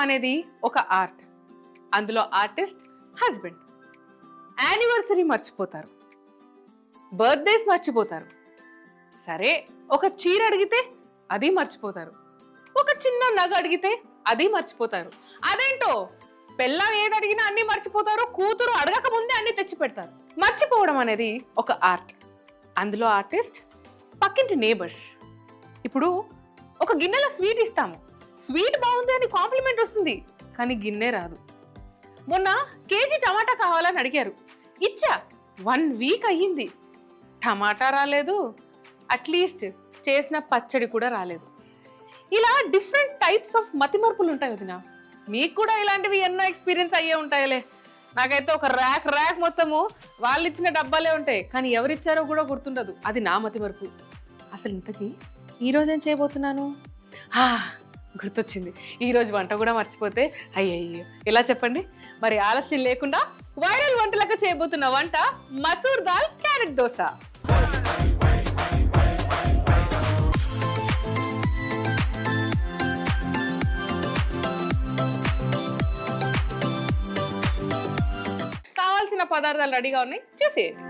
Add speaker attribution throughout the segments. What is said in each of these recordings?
Speaker 1: అనేది ఒక ఆర్ట్. అందులో ఆర్టిస్ట్ హస్బెండ్. యానివర్సరీ మర్చిపోతారు, బర్త్డేస్ మర్చిపోతారు, సరే ఒక చీర అడిగితే అది మర్చిపోతారు, ఒక చిన్న నగ అడిగితే అది మర్చిపోతారు. అదేంటో పెళ్ళాం ఏది అడిగినా అన్ని మర్చిపోతారు, కూతురు అడగక ముందే అన్ని తెచ్చి పెడతారు. మర్చిపోవడం అనేది ఒక ఆర్ట్. అందులో ఆర్టిస్ట్ పక్కింటి నేబర్స్. ఇప్పుడు ఒక గిన్నెలో స్వీట్ ఇస్తాము, స్వీట్ బాగుంది అని కాంప్లిమెంట్ వస్తుంది, కానీ గిన్నె రాదు. మొన్న కేజీ టమాటా కావాలని అడిగారు, ఇచ్చా, 1 వీక్ అయ్యింది, టమాటా రాలేదు, అట్లీస్ట్ చేసిన పచ్చడి కూడా రాలేదు. ఇలా డిఫరెంట్ టైప్స్ ఆఫ్ మతిమరుపులు ఉంటాయి వదినా. మీకు కూడా ఇలాంటివి ఎన్నో ఎక్స్పీరియన్స్ అయ్యే ఉంటాయిలే. నాకైతే ఒక ర్యాక్ మొత్తము వాళ్ళు ఇచ్చిన డబ్బాలే ఉంటాయి, కానీ ఎవరిచ్చారో కూడా గుర్తుండదు. అది నా మతిమరుపు. అసలు ఇంతకీ ఈరోజు ఏం చేయబోతున్నాను? గుర్తొచ్చింది, ఈరోజు వంట కూడా మర్చిపోతే అయ్యయ్యో ఎలా చెప్పండి. మరి ఆలస్యం లేకుండా వైరల్ వంటలకు చేయబోతున్న వంట మసూర్ దాల్ క్యారెట్ దోశ. కావాల్సిన పదార్థాలు రెడీగా ఉన్నాయి, చూసేయండి.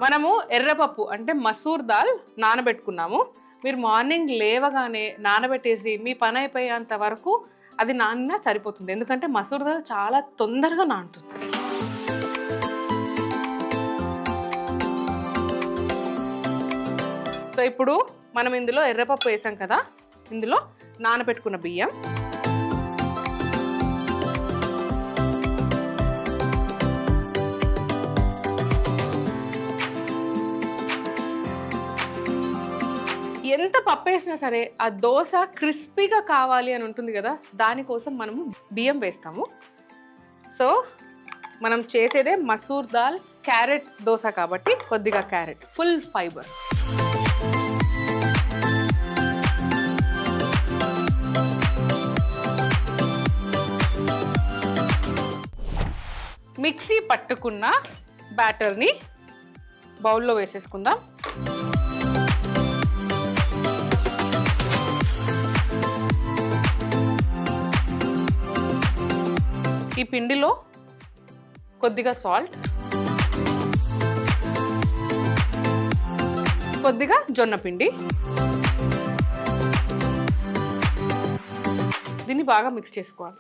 Speaker 1: మనము ఎర్రపప్పు అంటే మసూర్ దాల్ నానబెట్టుకున్నాము. మీరు మార్నింగ్ లేవగానే నానబెట్టేసి మీ పని అయిపోయేంత వరకు అది నానినా సరిపోతుంది, ఎందుకంటే మసూర్ దాల్ చాలా తొందరగా నానుతుంది. సో ఇప్పుడు మనం ఇందులో ఎర్రపప్పు వేసాం కదా, ఇందులో నానబెట్టుకున్న బియ్యం, ఎంత పప్పు వేసినా సరే ఆ దోశ క్రిస్పీగా కావాలి అని ఉంటుంది కదా, దానికోసం మనము బియ్యం వేస్తాము. సో మనం చేసేదే మసూర్ దాల్ క్యారెట్ దోశ కాబట్టి కొద్దిగా క్యారెట్, ఫుల్ ఫైబర్. మిక్సీ పట్టుకున్న బ్యాటర్ని బౌల్లో వేసేసుకుందాం. ఈ పిండిలో కొద్దిగా సాల్ట్, కొద్దిగా జొన్న పిండి, దీన్ని బాగా మిక్స్ చేసుకోవాలి.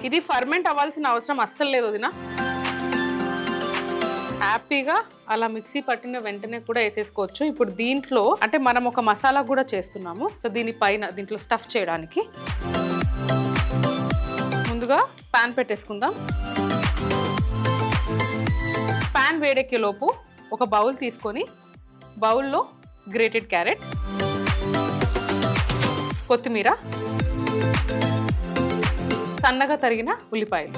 Speaker 1: ఇది ఫర్మెంట్ అవ్వాల్సిన అవసరం అస్సలు లేదు వదినా. హ్యాపీగా అలా మిక్సీ పట్టిన వెంటనే కూడా వేసేసుకోవచ్చు. ఇప్పుడు దీంట్లో అంటే మనం ఒక మసాలా కూడా చేస్తున్నాము, సో దీనిపైన దీంట్లో స్టఫ్ చేయడానికి ముందుగా ప్యాన్ పెట్టేసుకుందాం. ప్యాన్ వేడెక్కే లోపు ఒక బౌల్ తీసుకొని బౌల్లో గ్రేటెడ్ క్యారెట్, కొత్తిమీర, సన్నగా తరిగిన ఉల్లిపాయలు,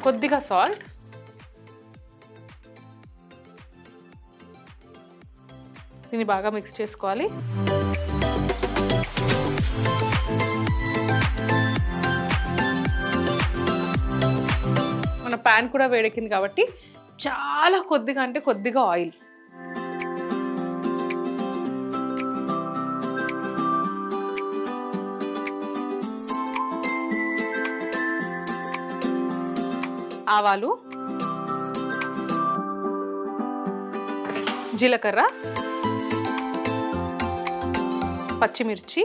Speaker 1: కొద్దిగా సాల్ట్, దీన్ని బాగా మిక్స్ చేసుకోవాలి. మన ప్యాన్ కూడా వేడెక్కింది కాబట్టి చాలా కొద్దిగా అంటే కొద్దిగా ఆయిల్, ఆవాలు, జీలకర్ర, పచ్చిమిర్చి,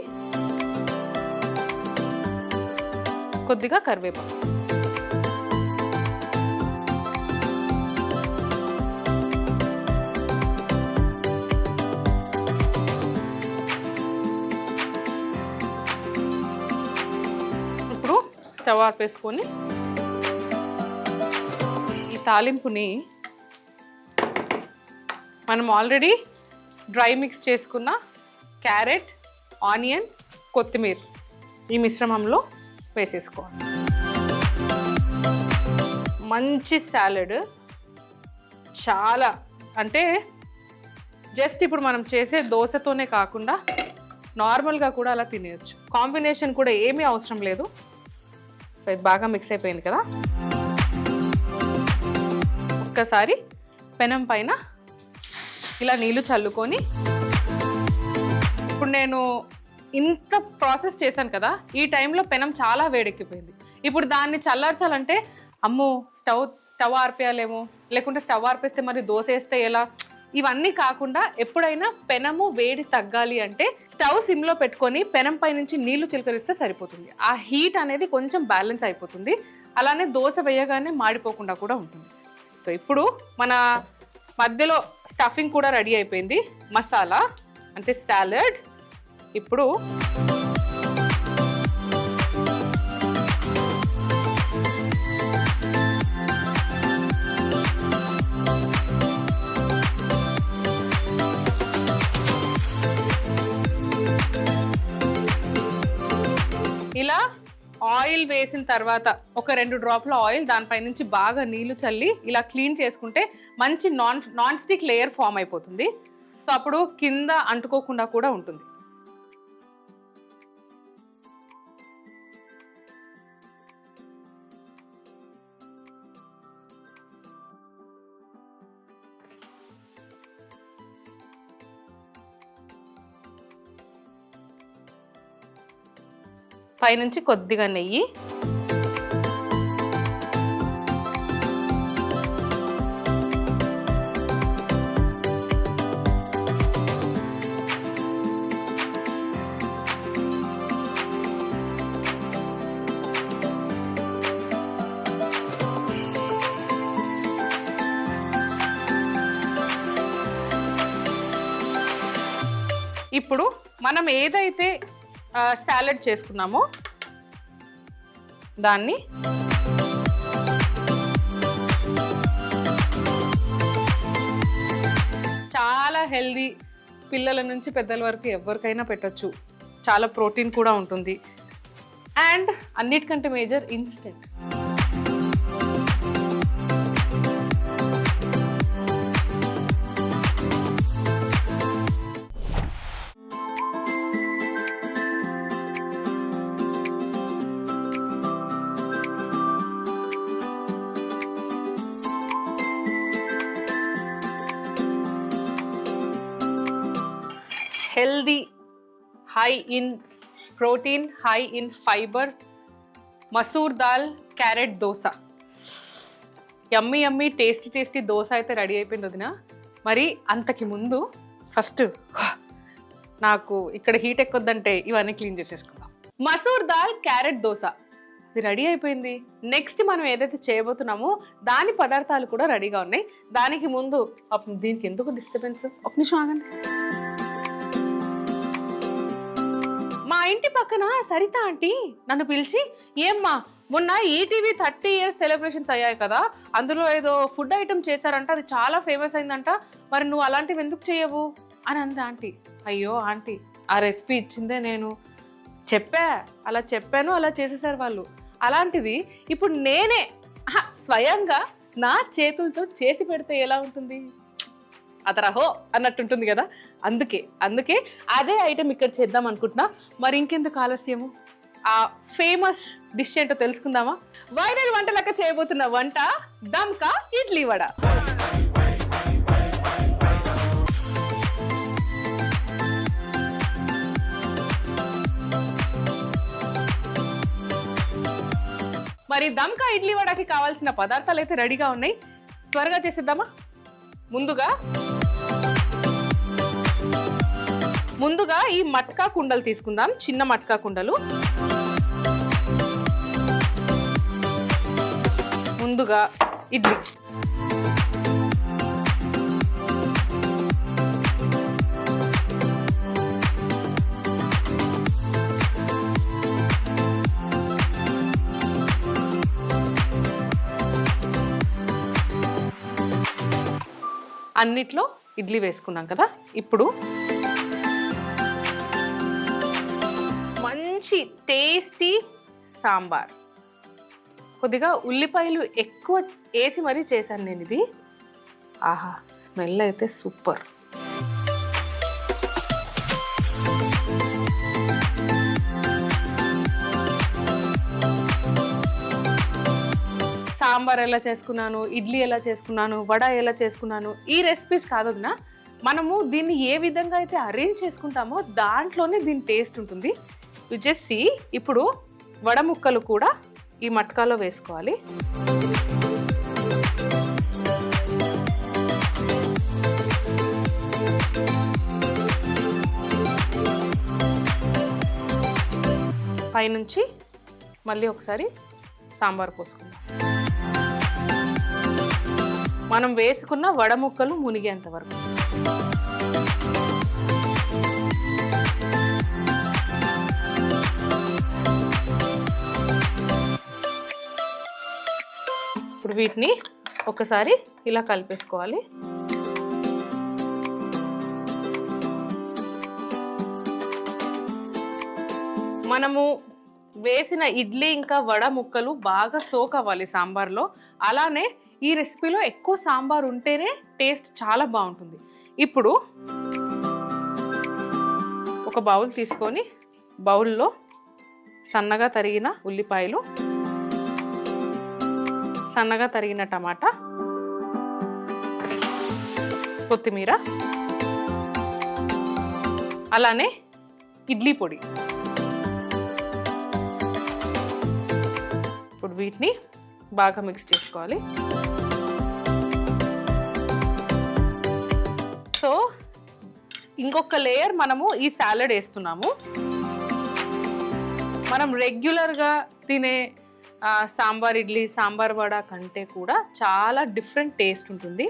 Speaker 1: కొద్దిగా కరివేపాకు, ఇప్పుడు స్టవ్ ఆపేసుకొని ఈ తాలింపుని మనం ఆల్రెడీ డ్రై మిక్స్ చేసుకున్న క్యారెట్, ఆనియన్, కొత్తిమీర ఈ మిశ్రమంలో వేసేసుకోవాలి. మంచి సాలడ్, చాలా అంటే జస్ట్ ఇప్పుడు మనం చేసే దోశతోనే కాకుండా నార్మల్గా కూడా అలా తినేయచ్చు. కాంబినేషన్ కూడా ఏమీ అవసరం లేదు, సో ఇది బాగా మిక్స్ అయిపోయింది కదా. ఒక్కసారి పెనం పైన ఇలా నీళ్ళు చల్లుకొని, ఇప్పుడు నేను ఇంత ప్రాసెస్ చేశాను కదా, ఈ టైంలో పెనం చాలా వేడెక్కిపోయింది. ఇప్పుడు దాన్ని చల్లార్చాలంటే అమ్మో స్టవ్ ఆర్పేయాలేమో, లేకుంటే స్టవ్ ఆర్పేస్తే మరి దోశ వేస్తే ఎలా, ఇవన్నీ కాకుండా ఎప్పుడైనా పెనము వేడి తగ్గాలి అంటే స్టవ్ సిమ్లో పెట్టుకొని పెనం పై నుంచి నీళ్లు చిలకరిస్తే సరిపోతుంది. ఆ హీట్ అనేది కొంచెం బ్యాలెన్స్ అయిపోతుంది. అలానే దోశ వేయగానే మాడిపోకుండా కూడా ఉంటుంది. సో ఇప్పుడు మన మధ్యలో స్టఫింగ్ కూడా రెడీ అయిపోయింది, మసాలా అంటే సాలడ్. ఇప్పుడు ఇలా ఆయిల్ వేసిన తర్వాత ఒక 2 డ్రాప్ల ఆయిల్ దానిపై నుంచి బాగా నీళ్లు చల్లి ఇలా క్లీన్ చేసుకుంటే మంచి నాన్ స్టిక్ లేయర్ ఫామ్ అయిపోతుంది. సో అప్పుడు కింద అంటుకోకుండా కూడా ఉంటుంది. పైనుంచి కొద్దిగా నెయ్యి, ఇప్పుడు మనం ఏదైతే సాలడ్ చేసుకున్నామో దాన్ని చాలా హెల్దీ, పిల్లల నుంచి పెద్దల వరకు ఎవరికైనా పెట్టచ్చు. చాలా ప్రోటీన్ కూడా ఉంటుంది. అండ్ అన్నిటికంటే major instant. Healthy, high in protein, high in fibre masoor దాల్ క్యారెట్ దోశ. యమ్మీ యమ్మీ టేస్టీ దోశ అయితే రెడీ అయిపోయింది వదిన. మరి అంతకి ముందు ఫస్ట్ నాకు ఇక్కడ హీట్ ఎక్కొద్దంటే ఇవన్నీ క్లీన్ చేసేసుకుందాం. మసూర్ దాల్ క్యారెట్ దోశ ఇది రెడీ అయిపోయింది. నెక్స్ట్ మనం ఏదైతే చేయబోతున్నామో దాని పదార్థాలు కూడా రెడీగా ఉన్నాయి. దానికి ముందు దీనికి ఎందుకు డిస్టర్బెన్స్, ఒక నిమిషం ఆగండి. మా ఇంటి పక్కన సరిత ఆంటీ నన్ను పిలిచి, ఏమ్మా మొన్న ఈటీవీ 30 years సెలబ్రేషన్స్ అయ్యాయి కదా, అందులో ఏదో ఫుడ్ ఐటమ్ చేశారంట, అది చాలా ఫేమస్ అయిందంట, మరి నువ్వు అలాంటివి ఎందుకు చేయవు అని అంది ఆంటీ. అయ్యో ఆంటీ, ఆ రెసిపీ ఇచ్చిందే నేను, అలా చెప్పాను, అలా చేసేసారు వాళ్ళు. అలాంటిది ఇప్పుడు నేనే స్వయంగా నా చేతులతో చేసి పెడితే ఎలా ఉంటుంది, అతరహో అన్నట్టుంటుంది కదా. అందుకే అదే ఐటెం ఇక్కడ చేద్దాం అనుకుంటున్నా. మరి ఇంకెందుకు ఆలస్యము, ఆ ఫేమస్ డిష్ ఏంటో తెలుసుకుందామా? వైరల్ వంటలక్క చేయబోతున్న వంట దమ్కా ఇడ్లీ వడ. మరి దమ్కా ఇడ్లీ వడకి కావాల్సిన పదార్థాలు అయితే రెడీగా ఉన్నాయి, త్వరగా చేసేద్దామా? ముందుగా ఈ మట్కా కుండలు తీసుకుందాం, చిన్న మట్కా కుండలు. ముందుగా ఇడ్లీ, అన్నిట్లో ఇడ్లీ వేసుకున్నాం కదా. ఇప్పుడు మంచి టేస్టీ సాంబార్, కొద్దిగా ఉల్లిపాయలు ఎక్కువ వేసి మరీ చేశాను నేను ఇది. ఆహా, స్మెల్ అయితే సూపర్. సాంబార్ ఎలా చేసుకున్నాను, ఇడ్లీ ఎలా చేసుకున్నాను, వడ ఎలా చేసుకున్నాను, ఈ రెసిపీస్ కాదు వదినా. మనము దీన్ని ఏ విధంగా అయితే అరేంజ్ చేసుకుంటామో దాంట్లోనే దీని టేస్ట్ ఉంటుంది. You just see. ఇప్పుడు వడ ముక్కలు కూడా ఈ మట్కాలో వేసుకోవాలి. పైనుంచి మళ్ళీ ఒకసారి సాంబార్ పోసుకుందాం. మనం వేసుకున్న వడ ముక్కలు మునిగేంత వరకు. ఇప్పుడు వీటిని ఒకసారి ఇలా కలిపేసుకోవాలి. మనము వేసిన ఇడ్లీ ఇంకా వడ ముక్కలు బాగా సోక్ అవ్వాలి సాంబార్లో. అలానే ఈ రెసిపీలో ఎక్కువ సాంబార్ ఉంటేనే టేస్ట్ చాలా బాగుంటుంది. ఇప్పుడు ఒక బౌల్ తీసుకొని బౌల్లో సన్నగా తరిగిన ఉల్లిపాయలు, సన్నగా తరిగిన టమాటా, కొత్తిమీర, అలానే ఇడ్లీ పొడి. ఇప్పుడు వీటిని బాగా మిక్స్ చేసుకోవాలి. సో ఇంకొక లేయర్ మనము ఈ సాలడ్ వేస్తున్నాము. మనం రెగ్యులర్గా తినే సాంబార్ ఇడ్లీ, సాంబార్ వడ కంటే కూడా చాలా డిఫరెంట్ టేస్ట్ ఉంటుంది.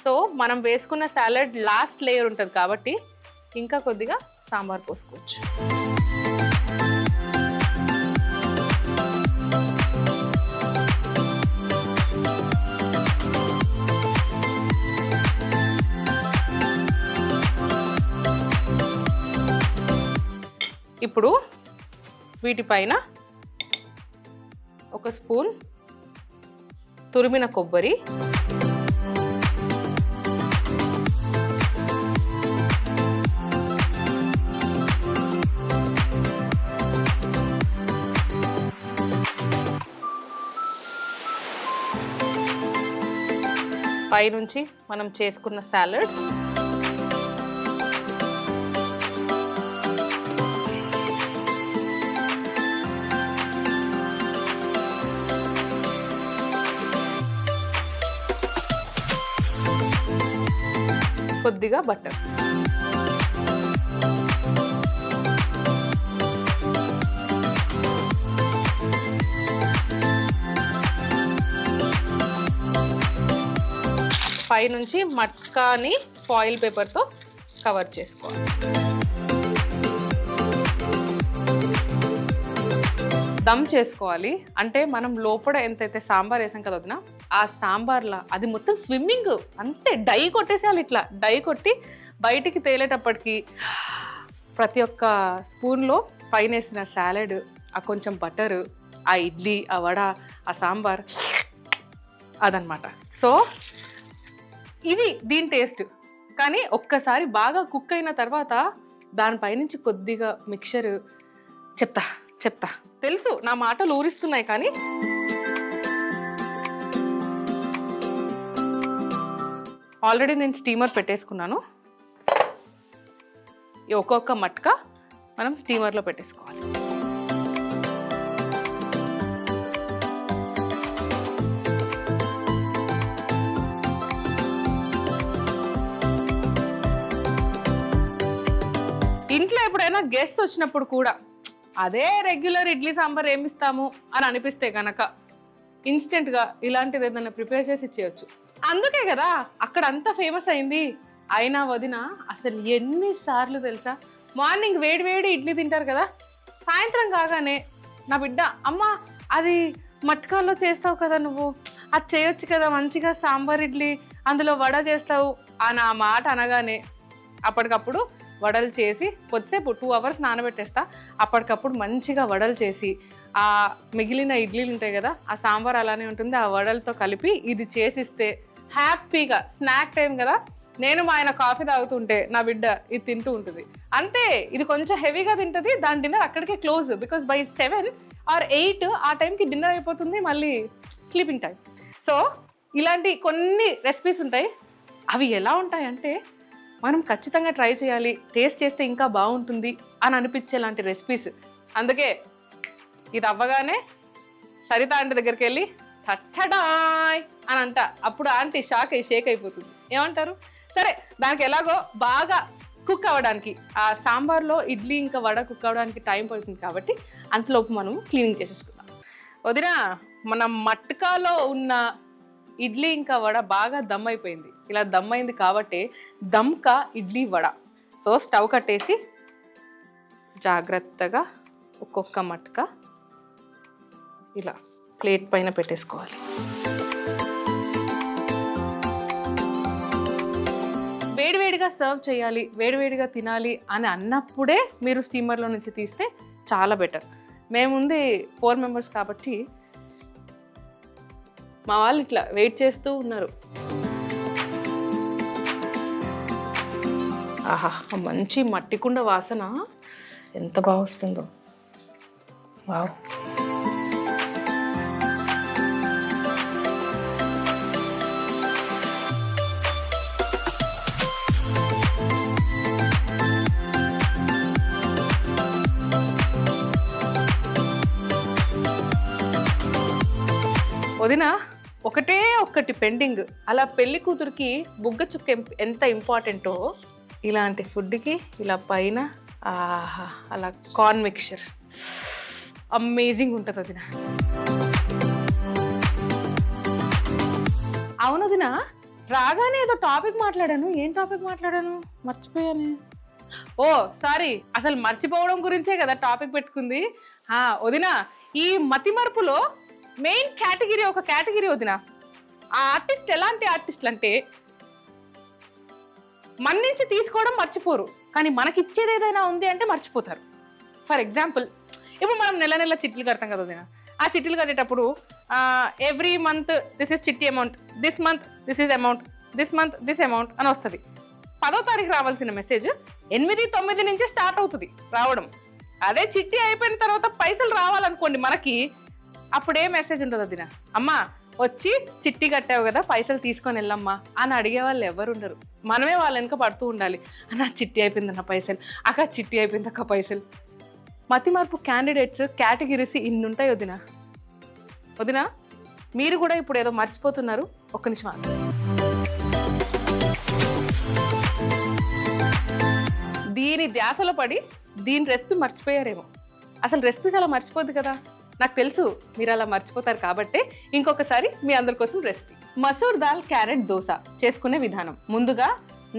Speaker 1: సో మనం వేసుకున్న సాలడ్ లాస్ట్ లేయర్ ఉంటుంది కాబట్టి ఇంకా కొద్దిగా సాంబార్ పోసుకోవచ్చు. ఇప్పుడు వీటిపైన ఒక స్పూన్ తురిమిన కొబ్బరి, పైనుంచి మనం చేసుకున్న సాలడ్, కొద్దిగా బటర్. పైనుంచి మట్కాని ఫాయిల్ పేపర్తో కవర్ చేసుకోవాలి. దమ్ చేసుకోవాలి. అంటే మనం లోపల ఎంతైతే సాంబార్ వేసాం కదా వదినా, ఆ సాంబార్లా అది మొత్తం స్విమ్మింగ్ అంతే. డై కొట్టేసేయాలి. ఇట్లా డై కొట్టి బయటికి తేలేటప్పటికి ప్రతి ఒక్క స్పూన్లో పైన వేసిన సాలడ్, ఆ కొంచెం బటరు, ఆ ఇడ్లీ, ఆ వడ, ఆ సాంబార్, అదనమాట. సో ఇది దీని టేస్ట్. కానీ ఒక్కసారి బాగా కుక్ అయిన తర్వాత దానిపైనుంచి కొద్దిగా మిక్చర్ చెప్తా తెలుసు నా మాటలు ఊరిస్తున్నాయి, కానీ ఆల్రెడీ నేను స్టీమర్ పెట్టేసుకున్నాను. ఒక్కొక్క మట్క మనం స్టీమర్లో పెట్టేసుకోవాలి. ఇంట్లో ఎప్పుడైనా గెస్ట్ వచ్చినప్పుడు కూడా అదే రెగ్యులర్ ఇడ్లీ సాంబార్ ఏమిస్తాము అని అనిపిస్తే కనుక ఇన్స్టెంట్గా ఇలాంటిది ఏదైనా ప్రిపేర్ చేసి ఇచ్చేయచ్చు. అందుకే కదా అక్కడ అంతా ఫేమస్ అయింది. అయినా వదిన అసలు ఎన్నిసార్లు తెలుసా, మార్నింగ్ వేడి వేడి ఇడ్లీ తింటారు కదా, సాయంత్రం కాగానే నా బిడ్డ అమ్మ అది మట్కాల్లో చేస్తావు కదా నువ్వు, అది చేయొచ్చు కదా మంచిగా సాంబార్ ఇడ్లీ, అందులో వడ చేస్తావు అని ఆ మాట అనగానే అప్పటికప్పుడు వడలు చేసి కొద్దిసేపు 2 hours నానబెట్టేస్తా. అప్పటికప్పుడు మంచిగా వడలు చేసి ఆ మిగిలిన ఇడ్లీలు ఉంటాయి కదా, ఆ సాంబార్ అలానే ఉంటుంది, ఆ వడలతో కలిపి ఇది చేసిస్తే హ్యాపీగా స్నాక్ టైం కదా, నేను మా ఆయన కాఫీ తాగుతుంటే నా బిడ్డ ఇది తింటూ ఉంటుంది. అంతే. ఇది కొంచెం హెవీగా తింటుంది, దాని డిన్నర్ అక్కడికే క్లోజ్. బికాస్ by 7 ఆర్ 8 ఆ టైంకి డిన్నర్ అయిపోతుంది, మళ్ళీ స్లీపింగ్ టైం. సో ఇలాంటి కొన్ని రెసిపీస్ ఉంటాయి. అవి ఎలా ఉంటాయంటే మనం ఖచ్చితంగా ట్రై చేయాలి, టేస్ట్ చేస్తే ఇంకా బాగుంటుంది అని అనిపించేలాంటి రెసిపీస్. అందుకే ఇది అవ్వగానే సరిత ఆంటీ దగ్గరికి వెళ్ళి టట్టడాయ్ అని అంట. అప్పుడు ఆంటీ షేక్ అయిపోతుంది. ఏమంటారు? సరే, దానికి ఎలాగో బాగా కుక్ అవ్వడానికి, ఆ సాంబార్లో ఇడ్లీ ఇంకా వడ కుక్ అవ్వడానికి టైం పడుతుంది కాబట్టి అంతలోపు మనం క్లీనింగ్ చేసేసుకుందాం. వదినా, మన మట్కాలో ఉన్న ఇడ్లీ ఇంకా వడ బాగా దమ్ అయిపోయింది. ఇలా దమ్ అయింది కాబట్టి దమ్కా ఇడ్లీ వడ. సో స్టవ్ కట్టేసి జాగ్రత్తగా ఒక్కొక్క మట్కా ఇలా ప్లేట్ పైన పెట్టేసుకోవాలి. వేడివేడిగా సర్వ్ చేయాలి, వేడివేడిగా తినాలి అని అన్నప్పుడే మీరు స్టీమర్లో నుంచి తీస్తే చాలా బెటర్. మేముంది 4 మెంబర్స్ కాబట్టి మా వాళ్ళు ఇట్లా వెయిట్ చేస్తూ ఉన్నారు. ఆహా, మంచి మట్టి కుండ వాసన ఎంత బాగా వస్తుందో. వావ్. వదిన, ఒకటే ఒక్కటి పెండింగ్. అలా పెళ్లి కూతురికి బుగ్గ చుక్క ఎంత ఇంపార్టెంటో ఇలాంటి ఫుడ్కి ఇలా పైన ఆహా అలా కార్న్ మిక్చర్ అమేజింగ్ ఉంటుంది వదిన. అవును వదిన, రాగానే ఏదో టాపిక్ మాట్లాడాను. ఏం టాపిక్ మాట్లాడాను? మర్చిపోయాను. ఓ సారీ, అసలు మర్చిపోవడం గురించే కదా టాపిక్ పెట్టుకుంది. వదిన, ఈ మతిమరుపులో మెయిన్ కేటగిరీ ఒక కేటగిరీ వదిన. ఆ ఆర్టిస్ట్ ఎలాంటి ఆర్టిస్టులు అంటే మన నుంచి తీసుకోవడం మర్చిపోరు, కానీ మనకి ఇచ్చేది ఏదైనా ఉంది అంటే మర్చిపోతారు. ఫర్ ఎగ్జాంపుల్, ఇప్పుడు మనం నెల చిట్లు కడతాం కదా వదిన. ఆ చిట్లు కట్టేటప్పుడు ఎవ్రీ మంత్ దిస్ ఇస్ చిట్టి amount, this month this is amount, this month this amount అని వస్తుంది. 10వ తారీఖు రావాల్సిన మెసేజ్ 8, 9 నుంచే స్టార్ట్ అవుతుంది రావడం. అదే చిట్టి అయిపోయిన తర్వాత పైసలు రావాలనుకోండి మనకి, అప్పుడే మెసేజ్ ఉంటుంది వదిన. అమ్మా వచ్చి చిట్టి కట్టావు కదా, పైసలు తీసుకొని వెళ్ళమ్మా అని అడిగే వాళ్ళు ఎవరు ఉండరు. మనమే వాళ్ళ వెనక పడుతూ ఉండాలి. అన్న చిట్టి అయిపోయిందన్న పైసలు, అక్క చిట్టి అయిపోయింది అక్క పైసలు. మతి మార్పు క్యాండిడేట్స్ కేటగిరీస్ ఇన్ని ఉంటాయి వదిన. వదిన, మీరు కూడా ఇప్పుడు ఏదో మర్చిపోతున్నారు. ఒక్క నిమిషం. దీని ధ్యాసలో పడి దీని రెసిపీ మర్చిపోయారేమో. అసలు రెసిపీస్ అలా మర్చిపోద్ది కదా, నాకు తెలుసు మీరు అలా మర్చిపోతారు కాబట్టి ఇంకొకసారి మీ అందరి కోసం రెసిపీ. మసూర్ దాల్ క్యారెట్ దోశ చేసుకునే విధానం. ముందుగా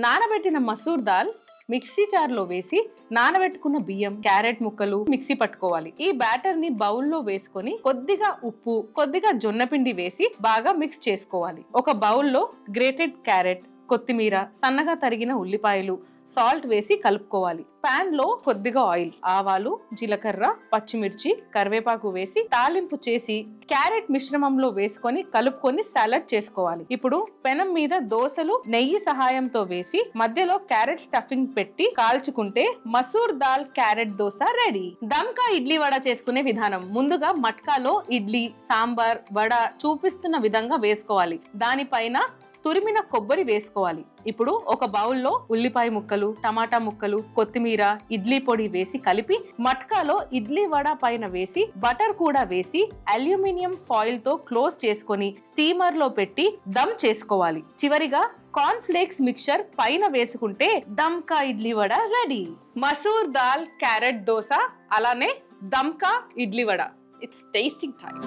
Speaker 1: నానబెట్టిన మసూర్ దాల్ మిక్సీ జార్లో వేసి నానబెట్టుకున్న బియ్యం, క్యారెట్ ముక్కలు మిక్సీ పట్టుకోవాలి. ఈ బ్యాటర్ ని బౌల్లో వేసుకొని కొద్దిగా ఉప్పు, కొద్దిగా జొన్న పిండి వేసి బాగా మిక్స్ చేసుకోవాలి. ఒక బౌల్లో గ్రేటెడ్ క్యారెట్, కొత్తిమీర, సన్నగా తరిగిన ఉల్లిపాయలు, సాల్ట్ వేసి కలుపుకోవాలి. పాన్ లో కొద్దిగా ఆయిల్, ఆవాలు, జీలకర్ర, పచ్చిమిర్చి, కరివేపాకు వేసి తాలింపు చేసి క్యారెట్ మిశ్రమంలో వేసుకొని కలుపుకొని సాలడ్ చేసుకోవాలి. ఇప్పుడు పెనం మీద దోసలు నెయ్యి సహాయంతో వేసి మధ్యలో క్యారెట్ స్టఫింగ్ పెట్టి కాల్చుకుంటే మసూర్ దాల్ క్యారెట్ దోశ రెడీ. దమ్కా ఇడ్లీ వడ చేసుకునే విధానం. ముందుగా మట్కాలో ఇడ్లీ, సాంబార్, వడ చూపిస్తున్న విధంగా వేసుకోవాలి. దానిపైన తురిమిన కొబ్బరి వేసుకోవాలి. ఇప్పుడు ఒక బౌల్లో ఉల్లిపాయ ముక్కలు, టమాటా ముక్కలు, కొత్తిమీర, ఇడ్లీ పొడి వేసి కలిపి మట్కాలో ఇడ్లీ వడ పైన వేసి బటర్ కూడా వేసి అల్యూమినియం ఫాయిల్ తో క్లోజ్ చేసుకొని స్టీమర్ లో పెట్టి దమ్ చేసుకోవాలి. చివరిగా కార్న్ ఫ్లేక్స్ మిక్చర్ పైన వేసుకుంటే దమ్కా ఇడ్లీ వడ రెడీ. మసూర్ దాల్ క్యారెట్ దోశ, అలానే దమ్కా idli vada. It's tasting time.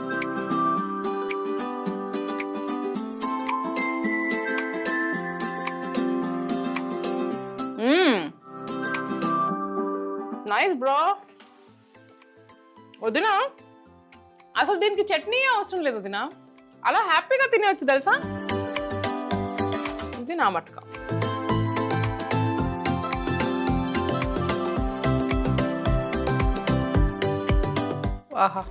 Speaker 1: Nice bro. వదినా, అసలు దీనికి చట్నీ అవసరం లేదు వదినా, అలా హ్యాపీగా తినేవచ్చు తెలుసా. ఇది నా మట్కా. ఆహా,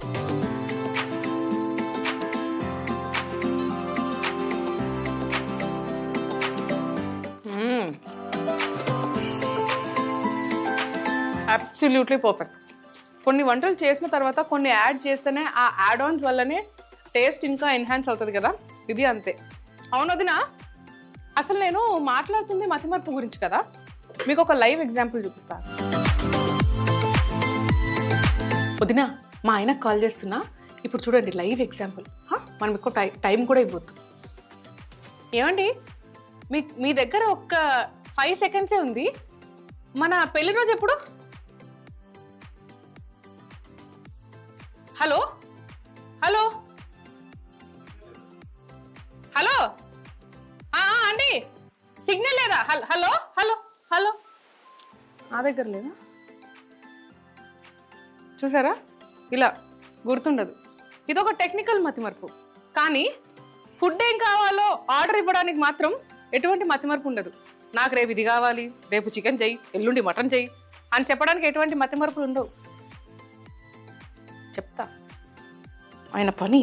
Speaker 1: అబ్సల్యూట్లీ పర్ఫెక్ట్. కొన్ని వంటలు చేసిన తర్వాత కొన్ని యాడ్ చేస్తేనే ఆ యాడ్ ఆన్స్ వల్లనే టేస్ట్ ఇంకా ఎన్హాన్స్ అవుతుంది కదా, ఇది అంతే. అవును వదినా, అసలు నేను మాట్లాడుతుంది మతిమరుపు గురించి కదా, మీకు ఒక లైవ్ ఎగ్జాంపుల్ చూపిస్తాను. వదినా, మా ఆయనకు కాల్ చేస్తున్నా, ఇప్పుడు చూడండి లైవ్ ఎగ్జాంపుల్. మనం ఎక్కువ టైం కూడా ఇవ్వద్దు. ఏమండి, మీ దగ్గర ఒక్క 5 సెకండ్సే ఉంది. మన పెళ్లి రోజు ఎప్పుడు? హలో హలో హలో అండి, సిగ్నల్ లేదా? హలో హలో హలో నా దగ్గర లేదా? చూసారా, ఇలా గుర్తుండదు. ఇదొక టెక్నికల్ మతిమరుపు. కానీ ఫుడ్ ఏం కావాలో ఆర్డర్ ఇవ్వడానికి మాత్రం ఎటువంటి మతిమరుపు ఉండదు. నాకు రేపు ఇది కావాలి, రేపు చికెన్ చెయ్యి, ఎల్లుండి మటన్ చెయ్యి అని చెప్పడానికి ఎటువంటి మతిమరుపులు ఉండవు. చెప్తా ఆయన పని.